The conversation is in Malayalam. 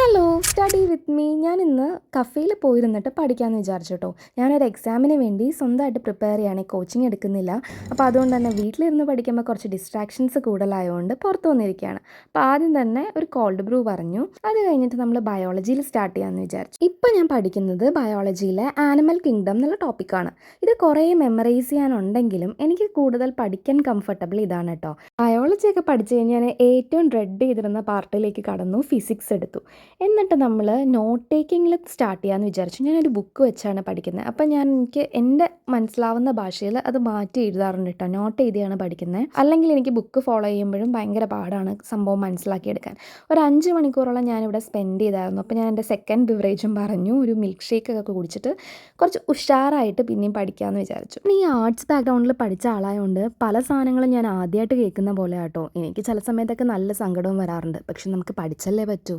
Hello study with me. ഞാൻ ഇന്ന് കഫേയിൽ പോയിരുന്നിട്ട് പഠിക്കാമെന്ന് വിചാരിച്ചു കേട്ടോ. ഞാനൊരു എക്സാമിന് വേണ്ടി സ്വന്തമായിട്ട് പ്രിപ്പയർ ചെയ്യാണ്, കോച്ചിങ് എടുക്കുന്നില്ല. അപ്പോൾ അതുകൊണ്ട് തന്നെ വീട്ടിലിരുന്ന് പഠിക്കുമ്പോൾ കുറച്ച് ഡിസ്ട്രാക്ഷൻസ് കൂടുതലായതുകൊണ്ട് പുറത്ത് വന്നിരിക്കുകയാണ്. അപ്പോൾ ആദ്യം തന്നെ ഒരു കോൾഡ് ബ്രൂ പറഞ്ഞു. അത് കഴിഞ്ഞിട്ട് നമ്മൾ ബയോളജിയിൽ സ്റ്റാർട്ട് ചെയ്യാമെന്ന് വിചാരിച്ചു. ഇപ്പോൾ ഞാൻ പഠിക്കുന്നത് ബയോളജിയിലെ ആനിമൽ കിങ്ഡം എന്നുള്ള ടോപ്പിക്കാണ്. ഇത് കുറേ മെമ്മറൈസ് ചെയ്യാനുണ്ടെങ്കിലും എനിക്ക് കൂടുതൽ പഠിക്കാൻ കംഫർട്ടബിൾ ഇതാണ് കേട്ടോ. ബയോളജിയൊക്കെ പഠിച്ചു കഴിഞ്ഞാൽ ഞാൻ ഏറ്റവും ഡ്രെഡ് ചെയ്തിരുന്ന പാർട്ടിലേക്ക് കടന്നു, ഫിസിക്സ് എടുത്തു. എന്നിട്ട് നമ്മൾ നോട്ട് ടേക്കിങ്ങിൽ സ്റ്റാർട്ട് ചെയ്യാമെന്ന് വിചാരിച്ചു. ഞാനൊരു ബുക്ക് വെച്ചാണ് പഠിക്കുന്നത്. അപ്പോൾ എനിക്ക് എൻ്റെ മനസ്സിലാവുന്ന ഭാഷയിൽ അത് മാറ്റി എഴുതാറുണ്ട് കേട്ടോ. നോട്ട് എഴുതിയാണ് പഠിക്കുന്നത്. അല്ലെങ്കിൽ എനിക്ക് ബുക്ക് ഫോളോ ചെയ്യുമ്പോഴും ഭയങ്കര പാടാണ് സംഭവം മനസ്സിലാക്കിയെടുക്കാൻ. ഒരു 5 മണിക്കൂറോളം ഞാനിവിടെ സ്പെൻഡ് ചെയ്തായിരുന്നു. അപ്പോൾ ഞാൻ എൻ്റെ സെക്കൻഡ് ബിവറേജും പറഞ്ഞു, ഒരു മിൽക്ക് ഷേക്കൊക്കെ കുടിച്ചിട്ട് കുറച്ച് ഉഷാറായിട്ട് പിന്നെയും പഠിക്കാമെന്ന് വിചാരിച്ചു. ഈ ആർട്സ് ബാക്ക്ഗ്രൗണ്ടിൽ പഠിച്ച ആളായതുകൊണ്ട് പല സാധനങ്ങളും ഞാൻ ആദ്യമായിട്ട് കേൾക്കുന്ന പോലെ കേട്ടോ. എനിക്ക് ചില സമയത്തൊക്കെ നല്ല സങ്കടവും വരാറുണ്ട്. പക്ഷെ നമുക്ക് പഠിച്ചല്ലേ പറ്റൂ.